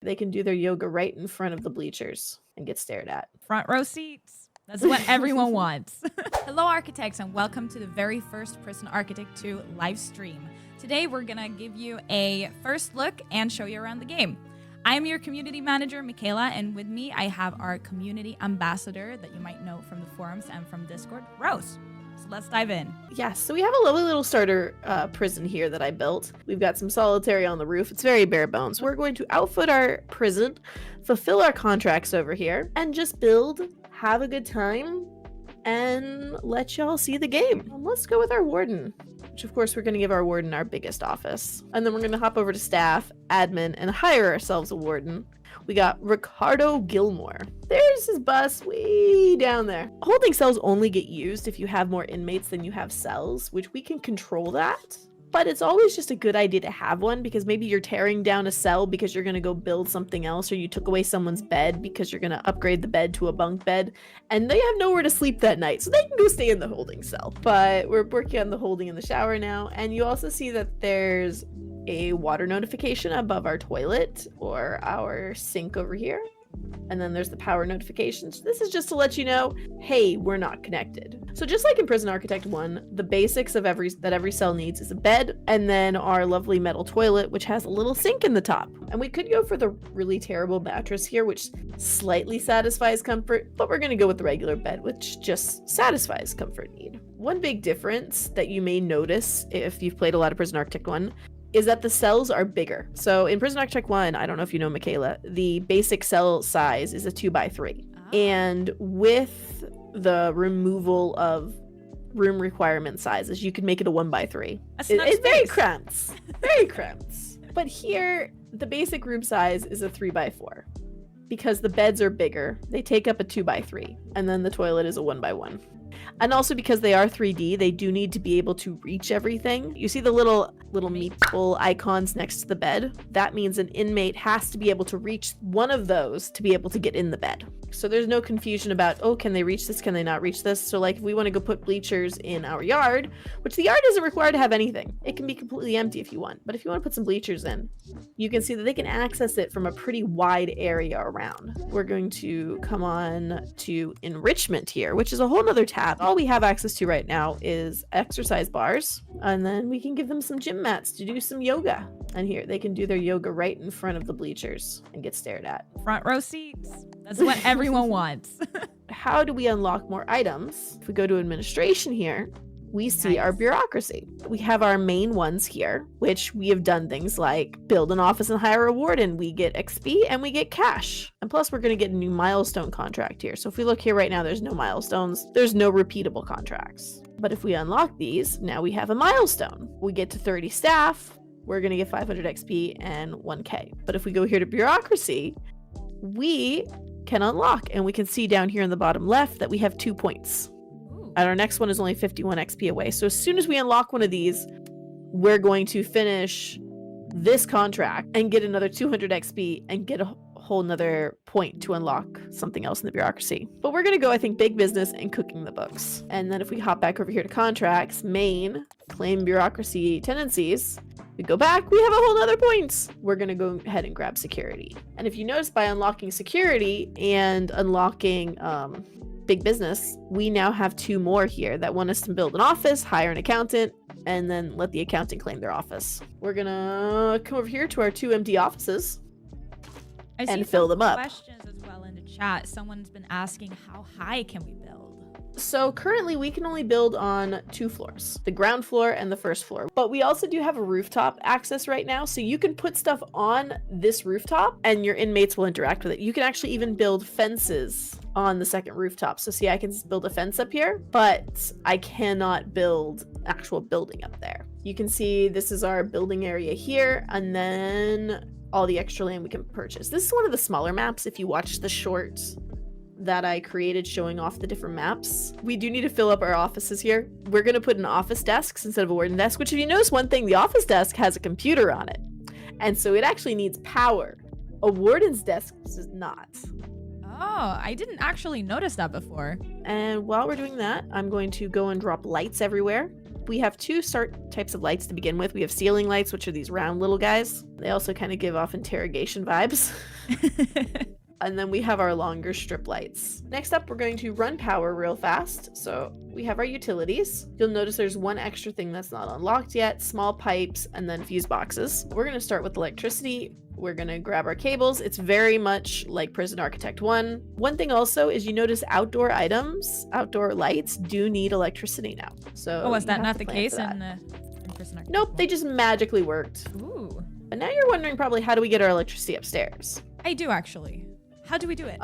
They can do their yoga right in front of the bleachers and get stared at. Front row seats. That's what everyone wants. Hello, architects, and welcome to the very first Prison Architect 2 live stream. Today, we're gonna give you a first look and show you around the game. I am your community manager, Michaela, and with me, I have our community ambassador that you might know from the forums and from Discord, Rose. So let's dive in. Yeah, so we have a lovely little starter prison here that I built. We've got some solitary on the roof. It's very bare bones. We're going to outfit our prison, fulfill our contracts over here, and just build, have a good time, and let y'all see the game. Let's go with our warden, which of course we're going to give our warden our biggest office. And then we're going to hop over to staff, admin, and hire ourselves a warden. We got Ricardo Gilmore. There's his bus way down there. Holding cells only get used if you have more inmates than you have cells, which we can control that. But it's always just a good idea to have one because maybe you're tearing down a cell because you're going to go build something else, or you took away someone's bed because you're going to upgrade the bed to a bunk bed and they have nowhere to sleep that night, so they can go stay in the holding cell. But we're working on the holding in the shower now, and you also see that there's a water notification above our toilet or our sink over here. And then there's the power notifications. This is just to let you know, hey, we're not connected. So just like in Prison Architect 1, the basics of every cell needs is a bed and then our lovely metal toilet, which has a little sink in the top. And we could go for the really terrible mattress here, which slightly satisfies comfort, but we're going to go with the regular bed, which just satisfies comfort need. One big difference that you may notice if you've played a lot of Prison Architect 1 is that the cells are bigger. So in Prison Architect 1, I don't know if you know, Michaela, the basic cell size is a 2x3. Oh. And with the removal of room requirement sizes, you can make it a 1x3. It's very cramped. Very cramped. But here, the basic room size is a 3x4. Because the beds are bigger, they take up a 2x3. And then the toilet is a 1x1. And also because they are 3D, they do need to be able to reach everything. You see the little meeple icons next to the bed? That means an inmate has to be able to reach one of those to be able to get in the bed. So there's no confusion about, oh, can they reach this? Can they not reach this? So like if we want to go put bleachers in our yard, which the yard isn't required to have anything. It can be completely empty if you want. But if you want to put some bleachers in, you can see that they can access it from a pretty wide area around. We're going to come on to enrichment here, which is a whole nother tab. All we have access to right now is exercise bars, and then we can give them some gym mats to do some yoga. And here they can do their yoga right in front of the bleachers and get stared at. Front row seats. That's what everyone wants. How do we unlock more items? If we go to administration here, we see our bureaucracy. We have our main ones here, which we have done things like build an office and hire a warden. We get XP and we get cash. And plus we're going to get a new milestone contract here. So if we look here right now, there's no milestones. There's no repeatable contracts. But if we unlock these, now we have a milestone. We get to 30 staff. We're going to get 500 XP and 1K. But if we go here to bureaucracy, we can unlock, and we can see down here in the bottom left that we have 2 points. And our next one is only 51 XP away. So as soon as we unlock one of these, we're going to finish this contract and get another 200 XP and get a whole nother point to unlock something else in the bureaucracy. But we're going to go, I think, big business and cooking the books. And then if we hop back over here to contracts, main, claim bureaucracy tendencies, we go back, we have a whole nother points. We're going to go ahead and grab security. And if you notice, by unlocking security and unlocking big business, we now have 2 more here that want us to build an office, hire an accountant, and then let the accountant claim their office. We're gonna come over here to our 2 empty offices and fill them up. Questions as well in the chat. Someone's been asking, how high can we build? So currently we can only build on 2 floors, the ground floor and the first floor. But we also do have a rooftop access right now. So you can put stuff on this rooftop and your inmates will interact with it. You can actually even build fences on the second rooftop. So see, I can build a fence up here, but I cannot build actual building up there. You can see this is our building area here, and then all the extra land we can purchase. This is one of the smaller maps if you watch the shorts that I created showing off the different maps. We do need to fill up our offices here. We're going to put an office desk instead of a warden desk, which if you notice one thing, the office desk has a computer on it. And so it actually needs power. A warden's desk does not. Oh, I didn't actually notice that before. And while we're doing that, I'm going to go and drop lights everywhere. We have two types of lights to begin with. We have ceiling lights, which are these round little guys. They also kind of give off interrogation vibes. And then we have our longer strip lights. Next up, we're going to run power real fast. So we have our utilities. You'll notice there's one extra thing that's not unlocked yet, small pipes, and then fuse boxes. We're gonna start with electricity. We're gonna grab our cables. It's very much like Prison Architect 1. One thing also is you notice outdoor items, outdoor lights do need electricity now. So was that not the case in Prison Architect? Nope, they just magically worked. Ooh. But now you're wondering probably, how do we get our electricity upstairs? I do actually. How do we do it?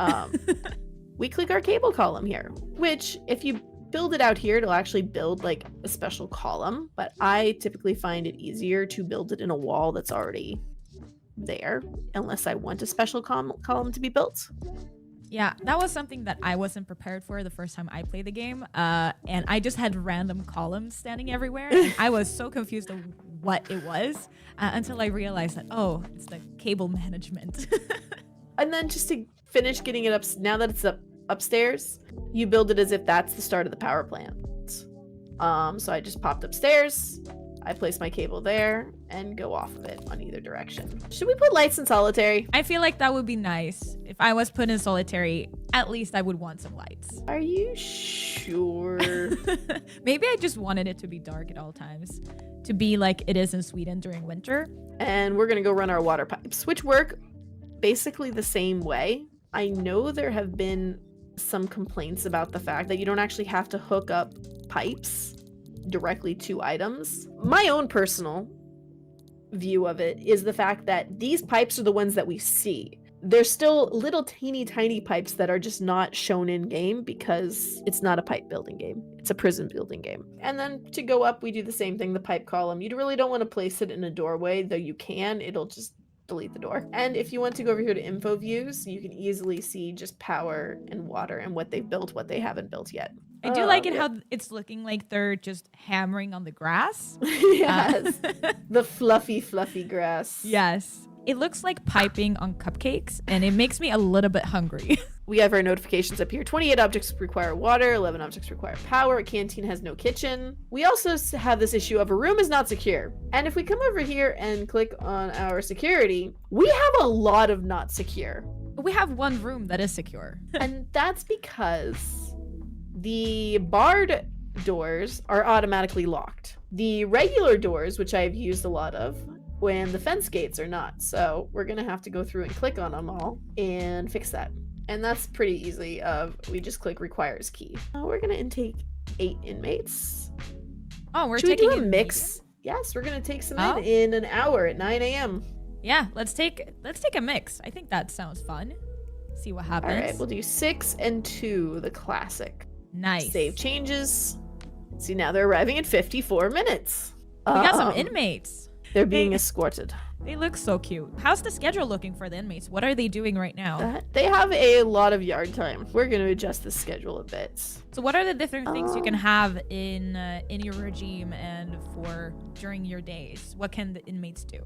We click our cable column here, which if you build it out here, it'll actually build like a special column, but I typically find it easier to build it in a wall that's already there, unless I want a special column to be built. Yeah, that was something that I wasn't prepared for the first time I played the game, and I just had random columns standing everywhere, and I was so confused of what it was until I realized that, oh, it's the cable management. And then just to finish getting it up, now that it's upstairs, you build it as if that's the start of the power plant. So I just popped upstairs, I place my cable there, and go off of it on either direction. Should we put lights in solitary? I feel like that would be nice. If I was put in solitary, at least I would want some lights. Are you sure? Maybe I just wanted it to be dark at all times. To be like it is in Sweden during winter. And we're gonna go run our water pipes, which work basically the same way. I know there have been some complaints about the fact that you don't actually have to hook up pipes directly to items. My own personal view of it is the fact that these pipes are the ones that we see. There's still little teeny tiny pipes that are just not shown in game because it's not a pipe building game. It's a prison building game. And then to go up, we do the same thing, the pipe column. You really don't want to place it in a doorway, though you can. It'll just delete the door. And if you want to go over here to info views, you can easily see just power and water and what they've built, what they haven't built yet. I do like it how it's looking like they're just hammering on the grass. Yes. The fluffy grass. Yes. It looks like piping on cupcakes, and it makes me a little bit hungry. We have our notifications up here. 28 objects require water, 11 objects require power, a canteen has no kitchen. We also have this issue of a room is not secure. And if we come over here and click on our security, we have a lot of not secure. We have one room that is secure. And that's because the barred doors are automatically locked. The regular doors, which I've used a lot of, when the fence gates are not. So we're gonna have to go through and click on them all and fix that. And that's pretty easy. We just click requires key. We're gonna intake 8 inmates. Oh, we're Should taking we do a mix? Yes, we're gonna take some Oh. in an hour at 9 a.m. Yeah, let's take a mix. I think that sounds fun. See what happens. All right, we'll do 6 and 2, the classic. Nice. Save changes. See, now they're arriving in 54 minutes. We got some inmates. They're being escorted. They look so cute. How's the schedule looking for the inmates? What are they doing right now? They have a lot of yard time. We're going to adjust the schedule a bit. So what are the different things you can have in your regime and for during your days? What can the inmates do?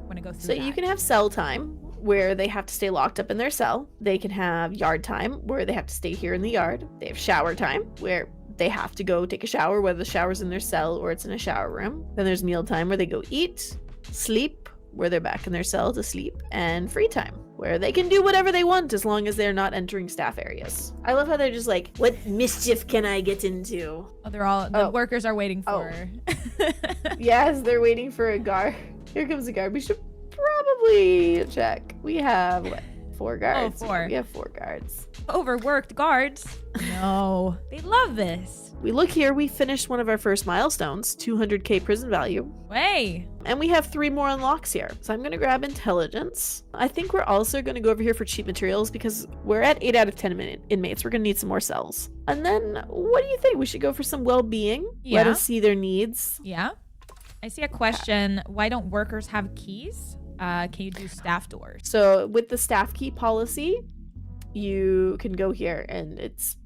Want to go through So that? you can have cell time where they have to stay locked up in their cell. They can have yard time where they have to stay here in the yard. They have shower time where they have to go take a shower, whether the shower's in their cell or it's in a shower room. Then there's meal time where they go eat, sleep, where they're back in their cell to sleep, and free time where they can do whatever they want as long as they're not entering staff areas. I love how they're just like, what mischief can I get into? Oh, they're all the workers are waiting for. Yes, they're waiting for a guard. Here comes a guard. We should probably check. We have what? 4 guards. Oh, 4. We have 4 guards. Overworked guards. No, they love this. We look here, we finished one of our first milestones, 200k prison value. Way. And we have 3 more unlocks here. So I'm gonna grab intelligence. I think we're also gonna go over here for cheap materials because we're at 8 out of 10 inmates. We're gonna need some more cells. And then what do you think? We should go for some well-being. Yeah. Let us see their needs. Yeah. I see a question. Why don't workers have keys? Can you do staff doors? So with the staff key policy, you can go here and it's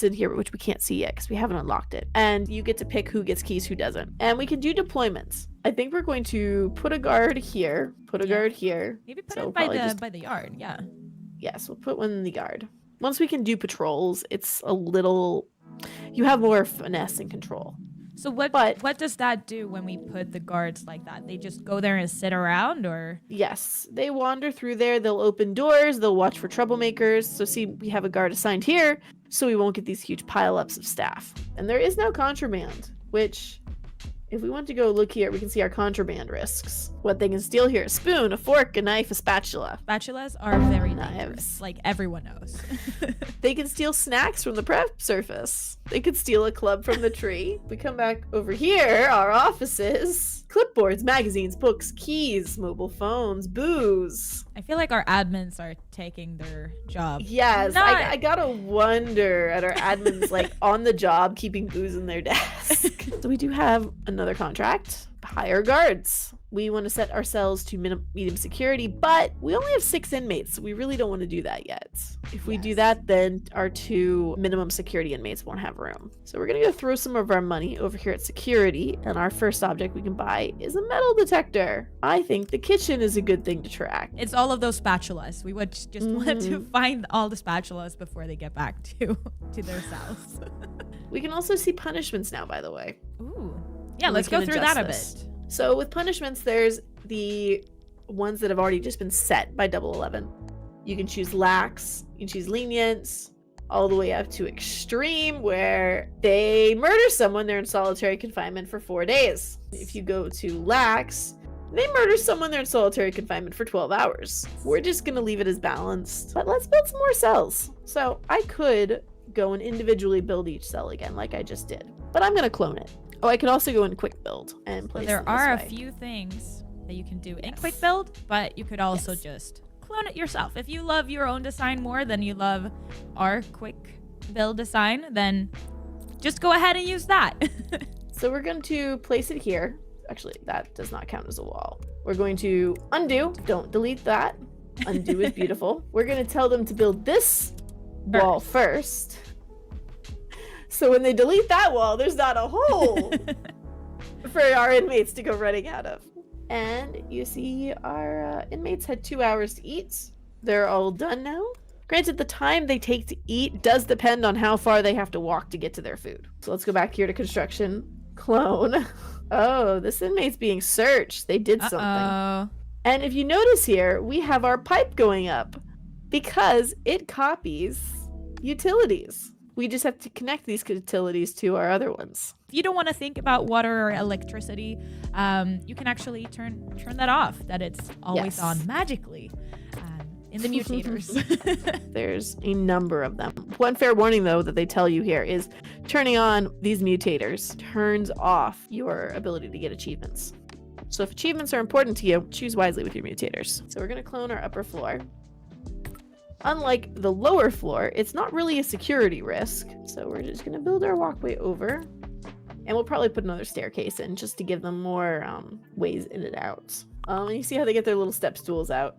in here, which we can't see yet because we haven't unlocked it. And you get to pick who gets keys, who doesn't. And we can do deployments. I think we're going to put a guard here, guard here. Maybe put So it by probably the yard. Yeah. Yes, we'll put one in the yard. Once we can do patrols, it's a little, you have more finesse and control. So what does that do when we put the guards like that? They just go there and sit around, or? Yes, they wander through there. They'll open doors. They'll watch for troublemakers. So see, we have a guard assigned here, so we won't get these huge pileups of staff. And there is no contraband, which, if we want to go look here, we can see our contraband risks. What they can steal here: a spoon, a fork, a knife, a spatula. Spatulas are very dangerous, Knives. like everyone knows. They can steal snacks from the prep surface. They could steal a club from the tree. We come back over here, our offices. Clipboards, magazines, books, keys, mobile phones, booze. I feel like our admins are taking their job. Yes, I gotta wonder at our admins, like, on the job, keeping booze in their desk. So we do have another contract. Hire guards. We want to set ourselves to medium security, but we only have 6 inmates, so we really don't want to do that yet. If we do that, then our 2 minimum security inmates won't have room. So we're going to go throw some of our money over here at security, and our first object we can buy is a metal detector. I think the kitchen is a good thing to track. It's all of those spatulas. We would just want to find all the spatulas before they get back to their cells. We can also see punishments now, by the way. Ooh. Yeah, let's go through that a bit. So with punishments, there's the ones that have already just been set by 11. You can choose lax, you can choose lenient, all the way up to extreme, where they murder someone, they're in solitary confinement for 4 days. If you go to lax, they murder someone, they're in solitary confinement for 12 hours. We're just gonna leave it as balanced, but let's build some more cells. So I could go and individually build each cell again, like I just did, but I'm gonna clone it. Oh, I could also go in quick build and place There it this are a way. few things that you can do in quick build, but you could also just clone it yourself. If you love your own design more than you love our quick build design, then just go ahead and use that. So we're going to place it here. Actually, that does not count as a wall. We're going to undo. Don't delete that. Undo is beautiful. We're going to tell them to build this wall first. So when they delete that wall, there's not a hole for our inmates to go running out of. And you see our inmates had 2 hours to eat. They're all done now. Granted, the time they take to eat does depend on how far they have to walk to get to their food. So let's go back here to construction. Clone. Oh, this inmate's being searched. They did something. And if you notice here, we have our pipe going up because it copies utilities. We just have to connect these utilities to our other ones. If you don't want to think about water or electricity, you can actually turn that off, that it's always on magically in the mutators. There's a number of them. One fair warning, though, that they tell you here is turning on these mutators turns off your ability to get achievements. So if achievements are important to you, choose wisely with your mutators. So we're going to clone our upper floor. Unlike the lower floor, it's not really a security risk. So we're just going to build our walkway over. And we'll probably put another staircase in just to give them more ways in and out. And you see how they get their little step stools out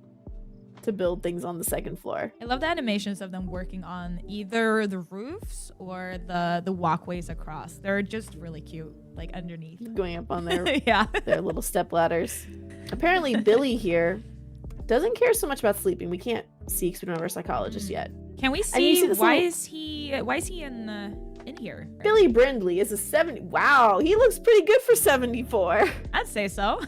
to build things on the second floor. I love the animations of them working on either the roofs or the walkways across. They're just really cute, like underneath. Going up on their, their little step ladders. Apparently Billy here doesn't care so much about sleeping. We can't see because we don't have our psychologist yet. Can we see why is he in here? Billy Brindley is a 70. Wow, he looks pretty good for 74. I'd say so.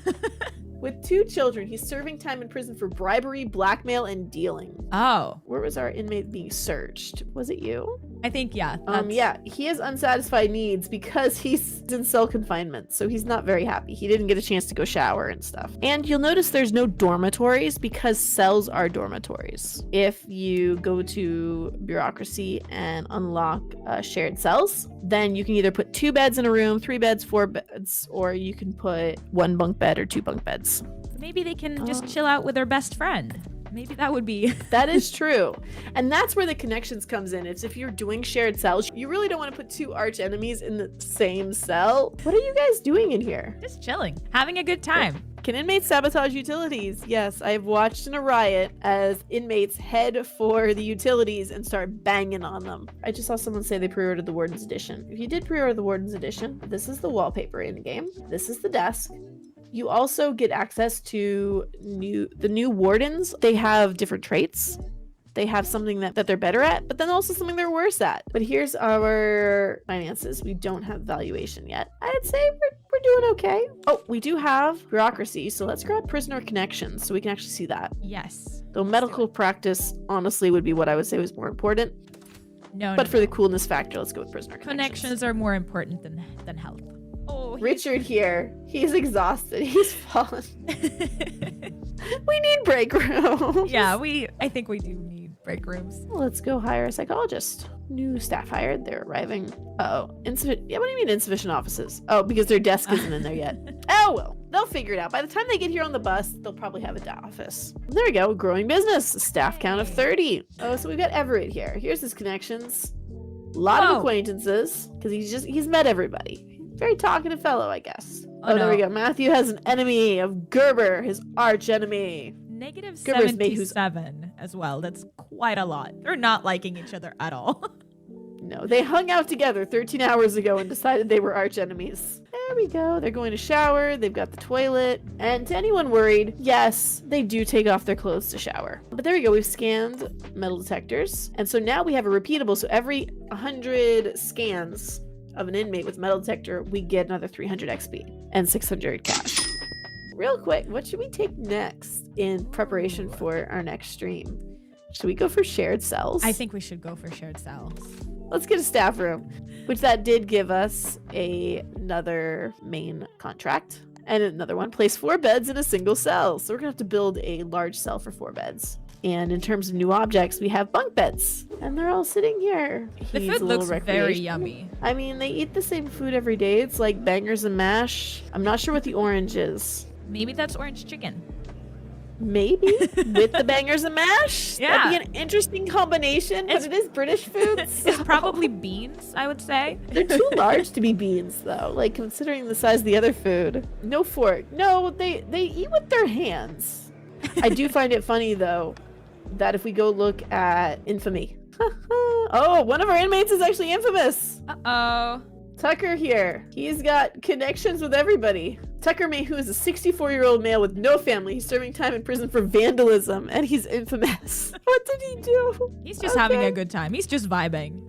With 2 children, he's serving time in prison for bribery, blackmail, and dealing. Oh. Where was our inmate being searched? Was it you? I think, yeah. Yeah, he has unsatisfied needs because he's in cell confinement, so he's not very happy. He didn't get a chance to go shower and stuff. And you'll notice there's no dormitories because cells are dormitories. If you go to bureaucracy and unlock shared cells, then you can either put 2 beds in a room, 3 beds, 4 beds, or you can put 1 bunk bed or 2 bunk beds. Maybe they can just chill out with their best friend. Maybe that would be... That is true. And that's where the connections comes in. It's if you're doing shared cells, you really don't want to put 2 arch enemies in the same cell. What are you guys doing in here? Just chilling. Having a good time. Can inmates sabotage utilities? Yes, I've watched in a riot as inmates head for the utilities and start banging on them. I just saw someone say they pre-ordered the Warden's Edition. If you did pre-order the Warden's Edition, this is the wallpaper in the game. This is the desk. You also get access to the new wardens. They have different traits They have something that they're better at, but then also something they're worse at. But here's our finances. We don't have valuation yet. I'd say we're doing okay. Oh, we do have bureaucracy, so let's grab prisoner connections so we can actually see that. Yes. Though medical practice, honestly, would be what I would say was more important. But for the coolness factor, let's go with prisoner connections. Connections are more important than health. Oh, Richard here. He's exhausted. He's fallen. We need break rooms. Yeah, I think we do need break rooms. Let's go hire a psychologist. New staff hired. They're arriving. Uh-oh. Yeah, what do you mean insufficient offices? Oh, because their desk isn't in there yet. Oh, well. They'll figure it out. By the time they get here on the bus, they'll probably have a office. There we go. Growing business. A staff count of 30. Oh, so we've got Everett here. Here's his connections. A lot of acquaintances. Because he's met everybody. Very talkative fellow, I guess. Oh, there we go. Matthew has an enemy of Gerber, his arch enemy. Negative 77 as well. That's quite a lot. They're not liking each other at all. No, they hung out together 13 hours ago and decided they were arch enemies. There we go. They're going to shower. They've got the toilet. And to anyone worried, yes, they do take off their clothes to shower. But there we go. We've scanned metal detectors. And so now we have a repeatable. So every 100 scans of an inmate with metal detector, we get another 300 XP and 600 cash. Real quick, what should we take next in preparation for our next stream? Should we go for shared cells? I think we should go for shared cells. Let's get a staff room, which that did give us another main contract and another one. Place 4 beds in a single cell. So we're gonna have to build a large cell for 4 beds. And in terms of new objects, we have bunk beds, and they're all sitting here. The food looks very yummy. I mean, they eat the same food every day. It's like bangers and mash. I'm not sure what the orange is. Maybe that's orange chicken. Maybe with the bangers and mash. Yeah, that'd be an interesting combination. But it is British food. So. It's probably beans, I would say. They're too large to be beans, though. Like considering the size of the other food. No fork. No, they eat with their hands. I do find it funny though that if we go look at infamy. Oh, one of our inmates is actually infamous. Uh-oh. Tucker here. He's got connections with everybody. Tucker May, who is a 64-year-old male with no family. He's serving time in prison for vandalism, and he's infamous. What did he do? He's just having a good time. He's just vibing.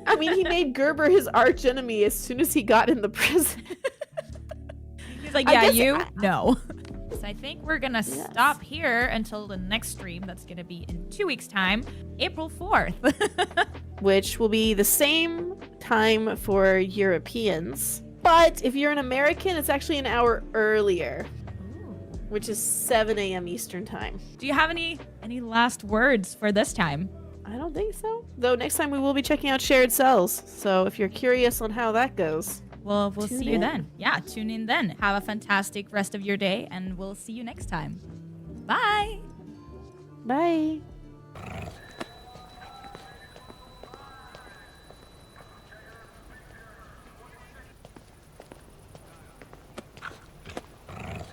I mean, he made Gerber his arch enemy as soon as he got in the prison. He's like, yeah, no. So I think we're going to stop here until the next stream. That's going to be in 2 weeks' time, April 4th. Which will be the same time for Europeans. But if you're an American, it's actually an hour earlier, which is 7 a.m. Eastern time. Do you have any last words for this time? I don't think so. Though next time we will be checking out shared cells. So if you're curious on how that goes, we'll see you then. Yeah, tune in then. Have a fantastic rest of your day, and we'll see you next time. Bye. Bye.